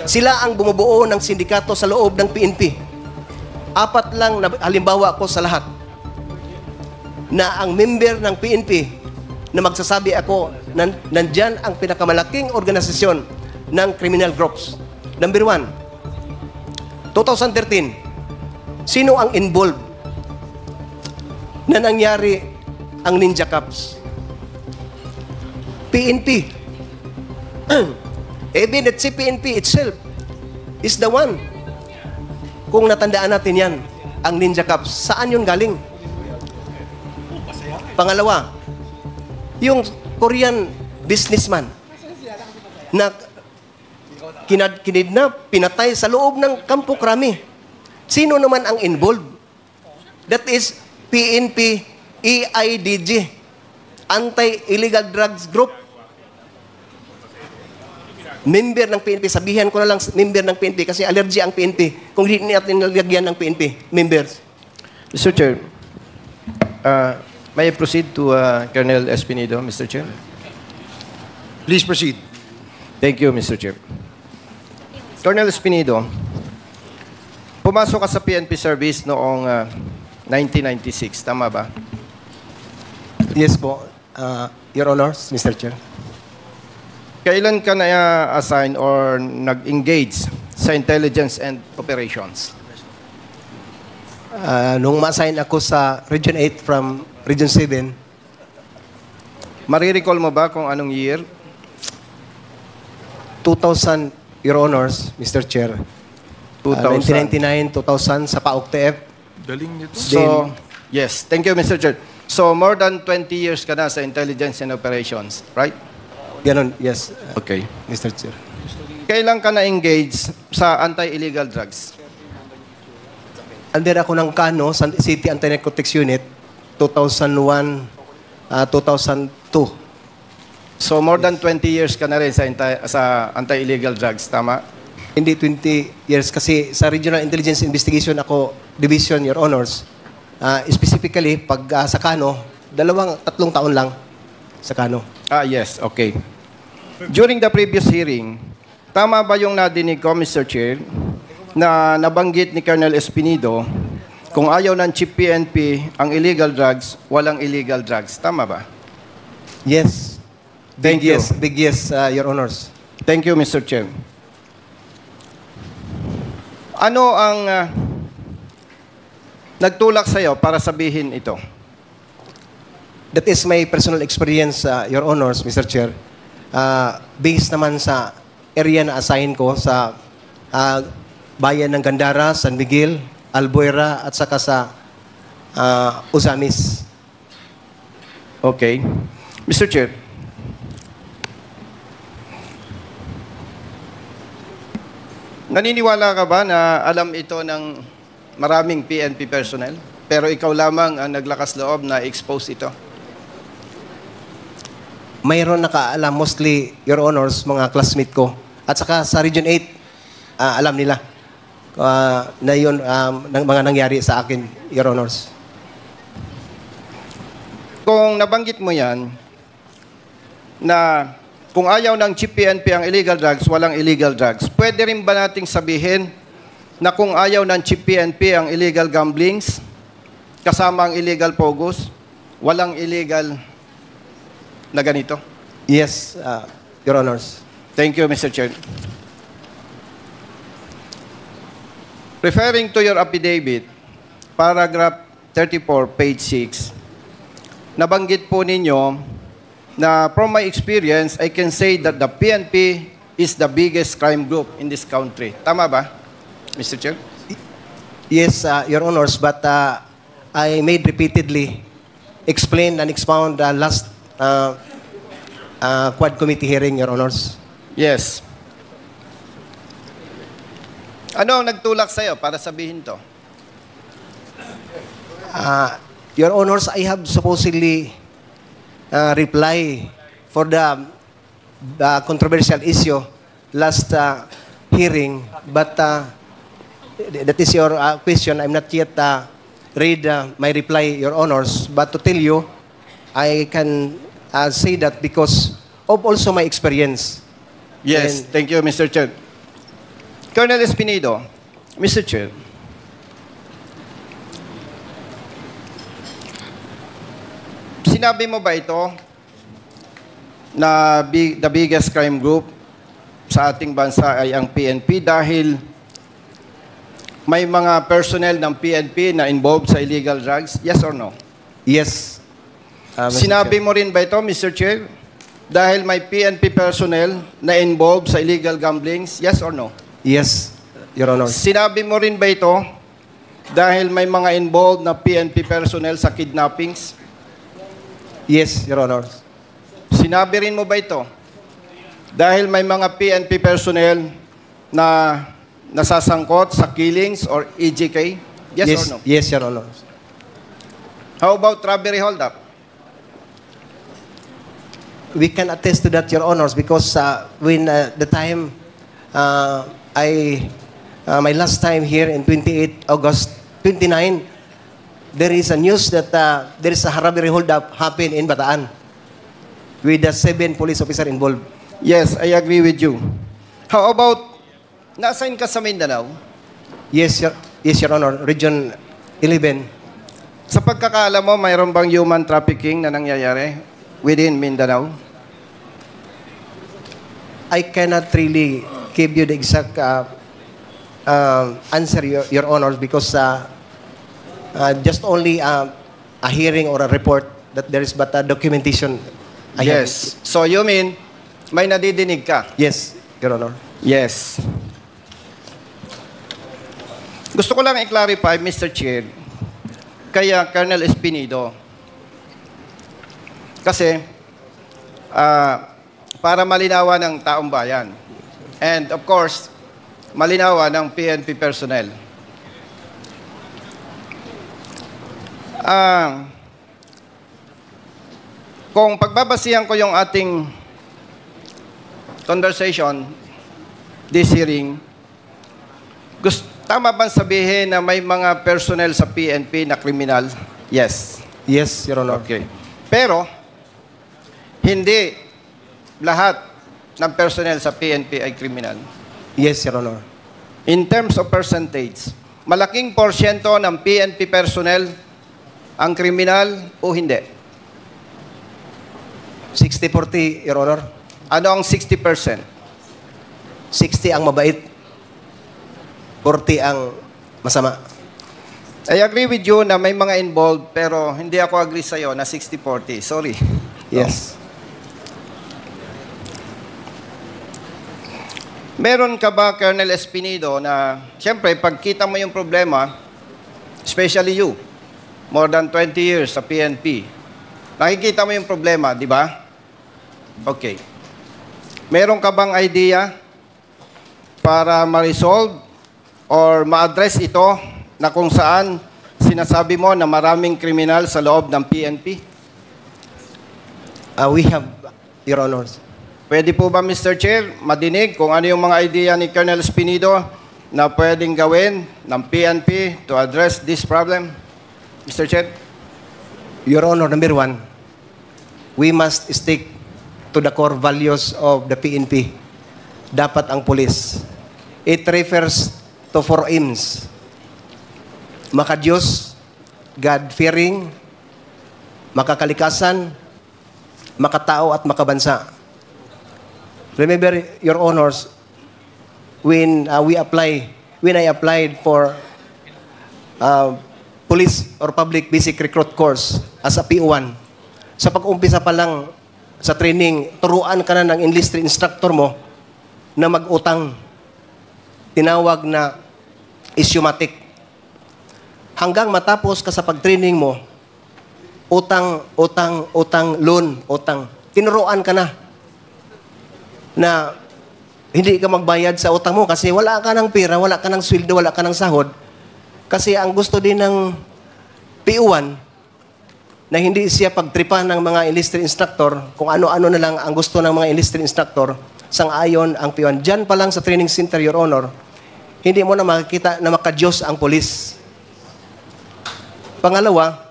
Sila ang bumubuo ng sindikato sa loob ng PNP. Apat lang na halimbawa ko sa lahat na ang member ng PNP na magsasabi ako na nandyan ang pinakamalaking organisasyon ng criminal groups. Number 1, 2013, sino ang involved na nangyari ang Ninja Cups? PNP. Even at si PNP itself is the one. Kung natandaan natin yan, ang Ninja Cups, saan yun galing? Pangalawa, yung Korean businessman na kinidnap, pinatay sa loob ng Kampo Krami. Sino naman ang involved? That is PNP EIDG, Anti-Illegal Drugs Group. Member ng PNP, sabihan ko na lang member ng PNP kasi allergy ang PNP. Kung hindi natin nilagyan ng PNP, members. Mr. Chair, may I proceed to Colonel Espinido, Mr. Chair? Please proceed. Thank you, Mr. Chair. Colonel Espinido, pumasok ka sa PNP service noong 1996, tama ba? Yes po, Your Honors, Mr. Chair. Kailan ka na-assign or nag-engage sa intelligence and operations? Nung ma-assign ako sa Region 8 from Region 7, Marirecall mo ba kung anong year? 2000, Your Honors, Mr. Chair. 2000. 1999, 2000 sa PAOK-TF. Galing nito. So, yes. Thank you, Mr. Chair. So, more than 20 years ka na sa intelligence and operations, right? Ganon, yes, Okay. Mr. Chair. Kailan ka na-engage sa anti-illegal drugs? Under ako ng Kano, City Anti-Narcotics Unit, 2001, 2002. So, more than 20 years ka na rin sa anti-illegal drugs, tama? Hindi 20 years kasi sa Regional Intelligence Investigation ako, Division, Your Honors. Specifically, pag sa Kano, 3 taon lang sa Kano. Yes. Okay. During the previous hearing, tama ba yung nadinig ko, Mr. Chair, na nabanggit ni Colonel Espinido kung ayaw ng Chief PNP ang illegal drugs, walang illegal drugs. Tama ba? Yes. Thank you. Big yes, Your Honors. Thank you, Mr. Chair. Ano ang nagtulak sa'yo para sabihin ito? That is my personal experience, Your Honors, Mr. Chair. Based naman sa area na assign ko sa bayan ng Gandara, San Miguel, Albuera, at saka sa Usamis. Okay. Mr. Chair, naniniwala ka ba na alam ito ng maraming PNP personnel? Pero ikaw lamang ang naglakas loob na expose ito? Mayroon nakaalam, mostly, Your Honors, mga classmate ko. At saka sa Region 8, alam nila na yun ng mga nangyari sa akin, Your Honors. Kung nabanggit mo yan, na kung ayaw ng Chief PNP ang illegal drugs, walang illegal drugs, pwede rin ba nating sabihin na kung ayaw ng Chief PNP ang illegal gamblings, kasama ang illegal pogos, walang illegal na ganito? Yes, Your Honors. Thank you, Mr. Chair. Referring to your affidavit, paragraph 34, page 6, nabanggit po ninyo na from my experience, I can say that the PNP is the biggest crime group in this country. Tama ba, Mr. Chair? Yes, Your Honors, but I made repeatedly explain and expound last Quad Committee hearing, Your Honors. Yes. Ano ang nagtulak sa'yo para sabihin to? Your Honors, I have supposedly reply for the controversial issue last hearing, but that is your question. I'm not yet read my reply, Your Honors, but to tell you, I can say that because of also my experience. Yes, thank you, Mr. Chair. Colonel Espinido, Mr. Chair, sinabi mo ba ito na the biggest crime group sa ating bansa ay ang PNP dahil may mga personnel ng PNP na involved sa illegal drugs? Yes or no? Yes. Mr. Sinabi Chair. mo rin ba ito, Mr. Chair, dahil may PNP personnel na involved sa illegal gamblings? Yes or no? Yes, Your Honor. Sinabi mo rin ba ito dahil may mga involved na PNP personnel sa kidnappings? Yes, Your Honor. Sinabi rin mo ba ito dahil may mga PNP personnel na nasasangkot sa killings or EJK? Yes, or no? Yes, Your Honor. How about robbery hold-up? We can attest to that, Your Honors, because when the time my last time here in 28 August 29, there is a news that there is a robbery hold-up happened in Bataan with the 7 police officer involved. Yes, I agree with you. How about, na-assign ka sa Mindanao? Yes, Your Honor. Region 11. Sa pagkakaalam mo, mayroon bang human trafficking na nangyayari within Mindanao? I cannot really give you the exact answer, Your Honors, because just only a hearing or a report that there is but a documentation. Yes. So you mean, may nadidinig ka? Yes, Your Honor. Yes. Gusto ko lang i-clarify, Mr. Chair, kaya Colonel Espinido. Kasi, para malinawan ng taong bayan. And of course, malinawan ng PNP personnel. Kung pagbabasihan ko yung ating conversation, this hearing, tama bang sabihin na may mga personnel sa PNP na kriminal? Yes. Yes, Your Honor. Okay. Pero, hindi lahat ng personnel sa PNP ay kriminal. Yes, Your Honor. In terms of percentage, malaking porsyento ng PNP personnel ang kriminal o hindi? 60-40, Your Honor. Ano ang 60%? 60 ang mabait. 40 ang masama. I agree with you na may mga involved, pero hindi ako agree sa'yo na 60-40. Sorry. Yes. Meron ka ba, Colonel Espinido, na siyempre, pagkita mo yung problema, especially you, more than 20 years sa PNP, nakikita mo yung problema, di ba? Okay. Meron ka bang idea para ma-resolve or ma-address ito na kung saan sinasabi mo na maraming kriminal sa loob ng PNP? We have, Your Honors. Pwede po ba, Mr. Chair, madinig kung ano yung mga idea ni Colonel Espinido na pwedeng gawin ng PNP to address this problem? Mr. Chair? Your Honor, number 1, we must stick to the core values of the PNP. Dapat ang pulis. It refers to 4 aims. Makadiyos, God-fearing, makakalikasan, makatao at makabansa. Remember, Your Honors, when I applied for police or public basic recruit course as a PO1, sa pag-umpisa pa lang sa training, turuan ka na ng enlisted instructor mo na mag-utang. Tinawag na isyomatic. Hanggang matapos ka sa pag-training mo, utang, loan, utang. Tinuruan ka na na hindi ka magbayad sa utang mo kasi wala ka ng pera, wala ka ng sweldo, wala ka ng sahod. Kasi ang gusto din ng PO1 na hindi siya pagtripan ng mga enlisted instructor, kung ano-ano na lang ang gusto ng mga enlisted instructor, sang-ayon ang PO1. Diyan pa lang sa training center, Your Honor, hindi mo na makikita na makadiyos ang polis. Pangalawa,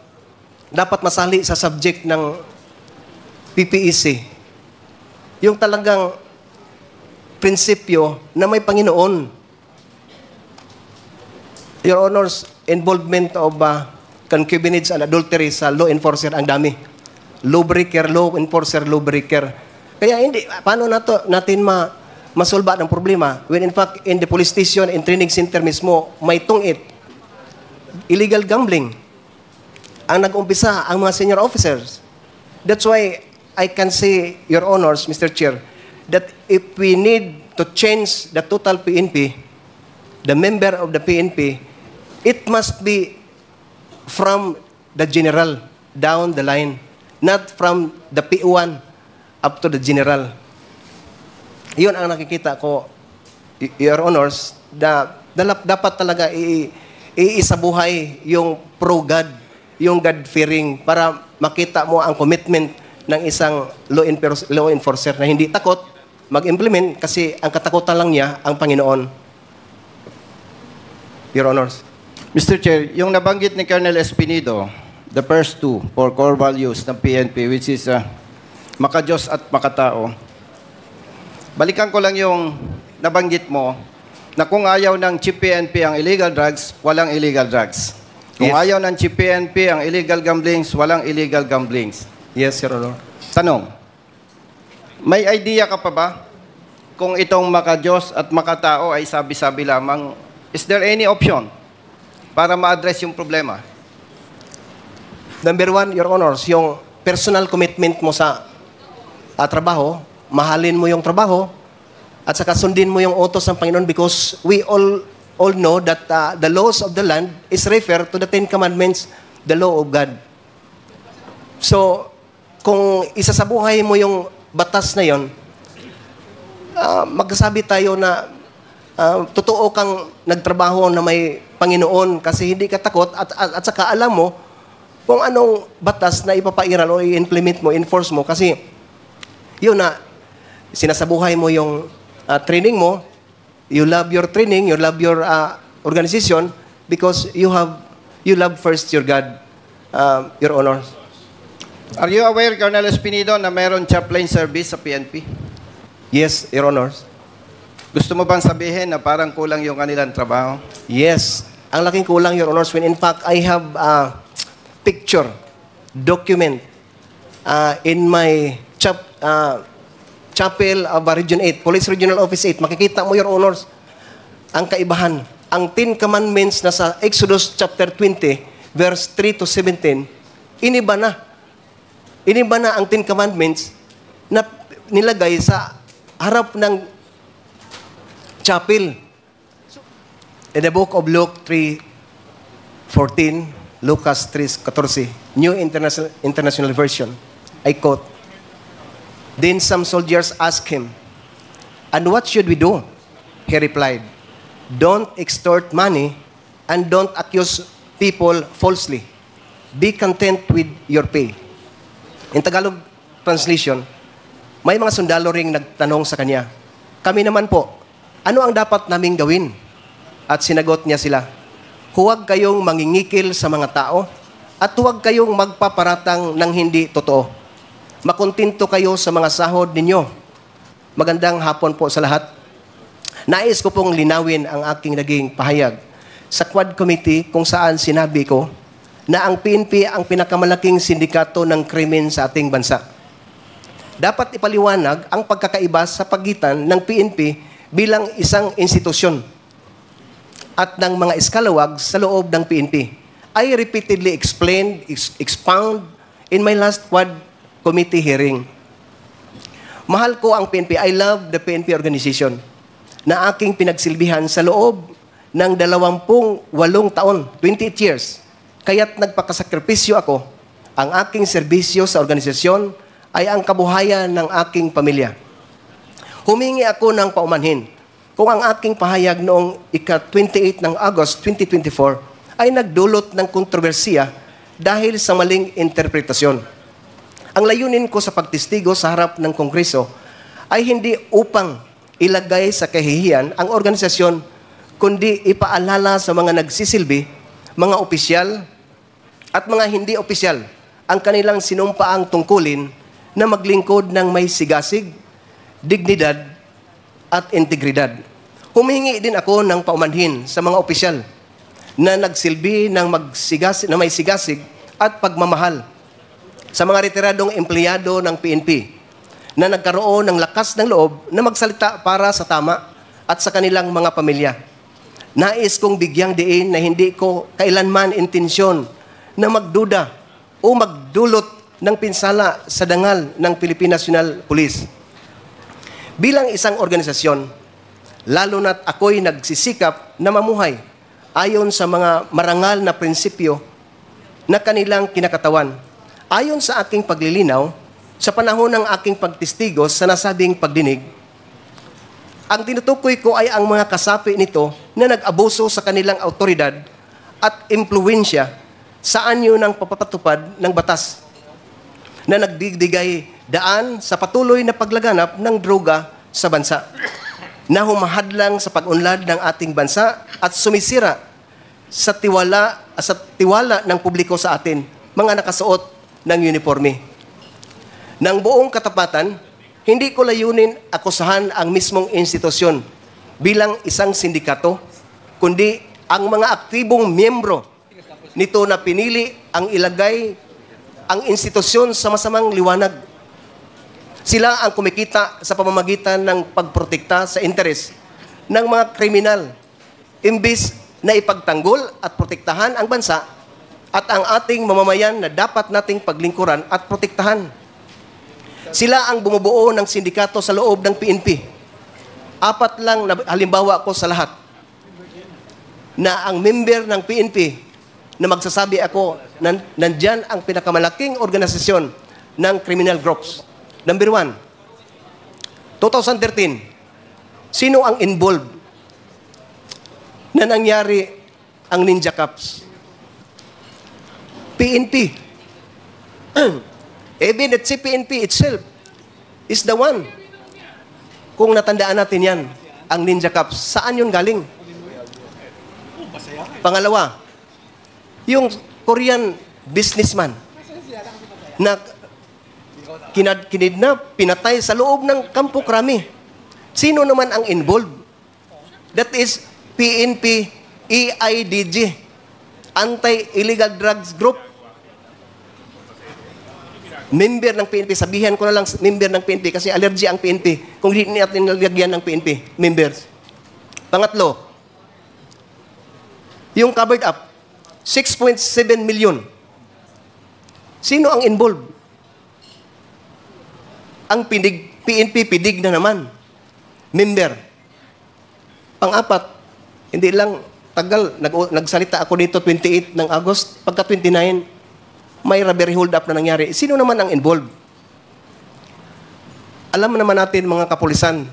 dapat masali sa subject ng PPEC. Yung talagang prinsipyo na may Panginoon. Your Honors, involvement of concubinage and adultery sa law enforcer ang dami. Lawbreaker, law enforcer, lawbreaker. Kaya hindi, paano natin masolba ng problema when in fact in the police station and training center mismo may tungit. Illegal gambling. Ang nag-umpisa ang mga senior officers. That's why I can say, Your Honors, Mr. Chair, that if we need to change the total PNP, the member of the PNP, it must be from the general down the line, not from the P1 up to the general. Yun ang nakikita ko, Your Honors, dapat talaga iisabuhay yung pro-God, yung God-fearing para makita mo ang commitment ng isang law enforcer na hindi takot mag-implement kasi ang katakutan lang niya ang Panginoon. Your Honors. Mr. Chair, yung nabanggit ni Colonel Espinido, the first two for core values ng PNP, which is makadiyos at makatao. Balikan ko lang yung nabanggit mo na kung ayaw ng Chief PNP ang illegal drugs, walang illegal drugs. Kung ayaw ng Chief PNP ang illegal gamblings, walang illegal gamblings. Yes, Your Honor. Tanong, may idea ka pa ba kung itong makadiyos at makatao ay sabi-sabi lamang? Is there any option para ma-address yung problema? Number one, Your Honors, yung personal commitment mo sa trabaho, mahalin mo yung trabaho, at saka sundin mo yung utos ng Panginoon because we all know that the laws of the land is refer to the Ten Commandments, the law of God. So, kung isasabuhay mo yung batas na yon, magsasabi tayo na totoo kang nagtrabaho na may Panginoon kasi hindi ka takot at saka alam mo kung anong batas na ipapairal o i-implement mo, enforce mo kasi yun na sinasabuhay mo yung training mo, you love your training, you love your organization because you love first your God, Your Honor. Are you aware, Colonel Espinido, na mayroon chaplain service sa PNP? Yes, Your Honor. Gusto mo bang sabihin na parang kulang yung kanilang trabaho? Yes. Ang laking kulang, Your Honors, when in fact, I have a picture, document in my chapel of Region 8, Police Regional Office 8. Makikita mo, Your Honors, ang kaibahan. Ang 10 Commandments na sa Exodus chapter 20, verse 3 to 17, iniba na. Iniba na ang 10 Commandments na nilagay sa harap ng chapel. In the book of Luke 3:14, Lucas 3:14, New International Version, I quote, "Then some soldiers asked him, 'And what should we do?' He replied, 'Don't extort money and don't accuse people falsely. Be content with your pay.'" In Tagalog translation, may mga sundalo ring nagtanong sa kanya, "Kami naman po, ano ang dapat naming gawin?" At sinagot niya sila, "Huwag kayong mangingikil sa mga tao at huwag kayong magpaparatang ng hindi totoo. Makontinto kayo sa mga sahod ninyo." Magandang hapon po sa lahat. Nais ko pong linawin ang aking naging pahayag sa Quad Committee kung saan sinabi ko na ang PNP ang pinakamalaking sindikato ng krimen sa ating bansa. Dapat ipaliwanag ang pagkakaiba sa pagitan ng PNP bilang isang institusyon at ng mga eskalawag sa loob ng PNP. I repeatedly expound in my last Quad Committee hearing. Mahal ko ang PNP. I love the PNP organization na aking pinagsilbihan sa loob ng 28 taon, 28 years. Kaya't nagpakasakripisyo ako. Ang aking serbisyo sa organisasyon ay ang kabuhayan ng aking pamilya. Humingi ako ng paumanhin kung ang aking pahayag noong ika-28 ng August 2024 ay nagdulot ng kontrobersiya dahil sa maling interpretasyon. Ang layunin ko sa pagtestigo sa harap ng Kongreso ay hindi upang ilagay sa kahihiyan ang organisasyon, kundi ipaalala sa mga nagsisilbi, mga opisyal at mga hindi opisyal ang kanilang sinumpaang tungkulin na maglingkod ng may sigasig, dignidad at integridad. Humingi din ako ng paumanhin sa mga opisyal na nagsilbi ng na may sigasig at pagmamahal sa mga retiradong empleyado ng PNP na nagkaroon ng lakas ng loob na magsalita para sa tama at sa kanilang mga pamilya. Nais kong bigyang diin na hindi ko kailanman intensyon na magduda o magdulot ng pinsala sa dangal ng Philippine National Police. Bilang isang organisasyon, lalo na't ako'y nagsisikap na mamuhay ayon sa mga marangal na prinsipyo na kanilang kinakatawan. Ayon sa aking paglilinaw, sa panahon ng aking pagtistigos sa nasabing pagdinig, ang tinutukoy ko ay ang mga kasapi nito na nag-abuso sa kanilang autoridad at impluwensya sa anyo ng papapatupad ng batas na nagdigdigay daan sa patuloy na paglaganap ng droga sa bansa na humahadlang sa pag-unlad ng ating bansa at sumisira sa tiwala ng publiko sa atin, mga nakasuot ng uniforme. Nang buong katapatan, hindi ko layunin akusahan ang mismong institusyon bilang isang sindikato, kundi ang mga aktibong miyembro nito na pinili ang ilagay ang institusyon sa masamang liwanag. Sila ang kumikita sa pamamagitan ng pagprotekta sa interes ng mga kriminal, imbis na ipagtanggol at protektahan ang bansa at ang ating mamamayan na dapat nating paglingkuran at protektahan. Sila ang bumubuo ng sindikato sa loob ng PNP. 4 lang na halimbawa ko sa lahat na ang member ng PNP na magsasabi ako na nandyan ang pinakamalaking organisasyon ng criminal groups. Number 1, 2013, sino ang involved na nangyari ang Ninja Cups? PNP. Even at si PNP itself is the one. Kung natandaan natin yan, ang Ninja Cups, saan yun galing? Pangalawa, yung Korean businessman na kinidnap, pinatay sa loob ng Kampo Krami. Sino naman ang involved? That is PNP EIDG, Anti-Illegal Drugs Group. Member ng PNP, sabihan ko na lang member ng PNP kasi allergy ang PNP kung hindi natin nilagyan ng PNP, members. Pangatlo, yung covered up, 6.7 million. Sino ang involved? Ang PNP, pidig na naman. Member. Pang-apat, hindi lang tagal, nagsalita ako dito 28 ng August, pagka 29, may robbery hold up na nangyari. Sino naman ang involved? Alam naman natin mga kapulisan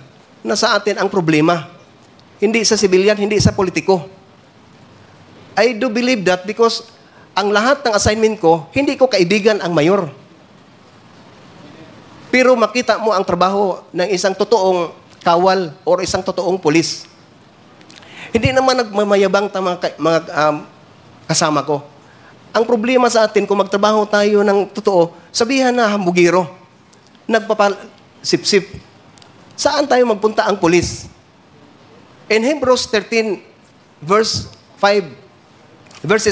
na sa atin ang problema. Hindi sa sibilyan, hindi sa politiko. I do believe that because ang lahat ng assignment ko, hindi ko kaibigan ang mayor. Pero makita mo ang trabaho ng isang totoong kawal o isang totoong pulis. Hindi naman nagmamayabang mga kasama ko. Ang problema sa atin, kung magtrabaho tayo ng totoo, sabihan na hambugiro, nagpapasip-sip. Saan tayo magpunta ang pulis? In Hebrews 13, verses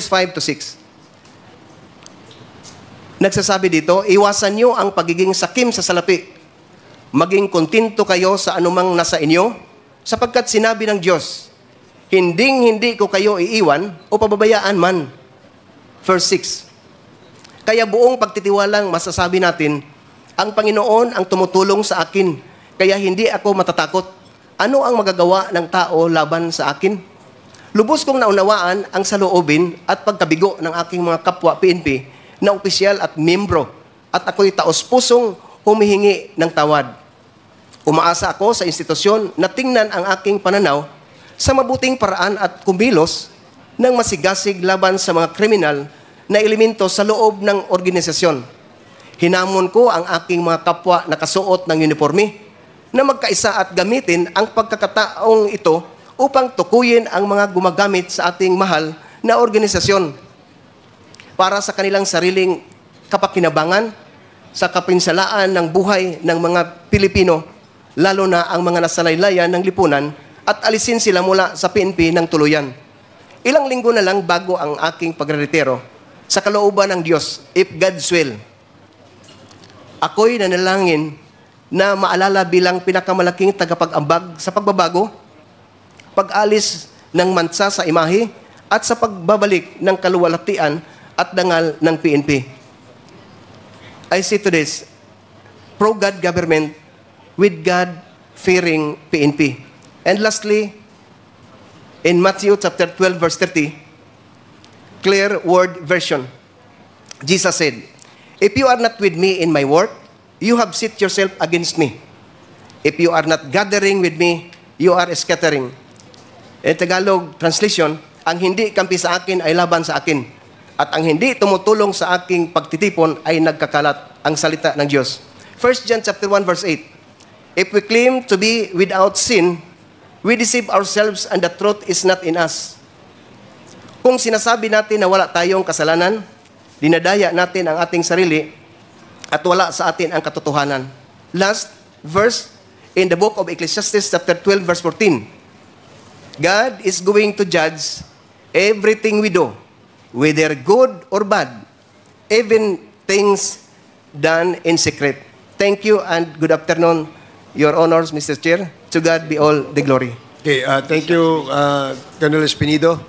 5 to 6, nagsasabi dito, iwasan nyo ang pagiging sakim sa salapi. Maging kontento kayo sa anumang nasa inyo, sapagkat sinabi ng Diyos, hindi ko kayo iiwan o pababayaan man. Verse 6, kaya buong pagtitiwalang masasabi natin, ang Panginoon ang tumutulong sa akin, kaya hindi ako matatakot. Ano ang magagawa ng tao laban sa akin? Lubos kong naunawaan ang saloobin at pagkabigo ng aking mga kapwa PNP na opisyal at membro, at ako'y taos-pusong humihingi ng tawad. Umaasa ako sa institusyon na tingnan ang aking pananaw sa mabuting paraan at kumilos ng masigasig laban sa mga kriminal na elemento sa loob ng organisasyon. Hinamon ko ang aking mga kapwa na kasuot ng uniforme na magkaisa at gamitin ang pagkakataong ito upang tukuyin ang mga gumagamit sa ating mahal na organisasyon para sa kanilang sariling kapakinabangan sa kapinsalaan ng buhay ng mga Pilipino, lalo na ang mga nasalaylayan ng lipunan, at alisin sila mula sa PNP ng tuluyan. Ilang linggo na lang bago ang aking pagreretiro, sa kalooban ng Diyos, if God's will, ako'y nanalangin na maalala bilang pinakamalaking tagapag-ambag sa pagbabago, pag-alis ng mansa sa imahe, at sa pagbabalik ng kaluwalhatian at dangal ng PNP. I say to this, pro-God government with God-fearing PNP. And lastly, in Matthew chapter 12, verse 30, clear word version, Jesus said, "If you are not with me in my work, you have set yourself against me. If you are not gathering with me, you are scattering." In Tagalog translation, ang hindi kampi sa akin ay laban sa akin. At ang hindi tumutulong sa aking pagtitipon ay nagkakalat, ang salita ng Diyos. 1 John chapter 1, verse 8, "If we claim to be without sin, we deceive ourselves and the truth is not in us." Kung sinasabi natin na wala tayong kasalanan, dinadaya natin ang ating sarili at wala sa atin ang katotohanan. Last verse in the book of Ecclesiastes chapter 12, verse 14, God is going to judge everything we do, whether good or bad, even things done in secret. Thank you and good afternoon, Your Honors, Mr. Chair. To God be all the glory. Okay, thank you, Colonel Espinido.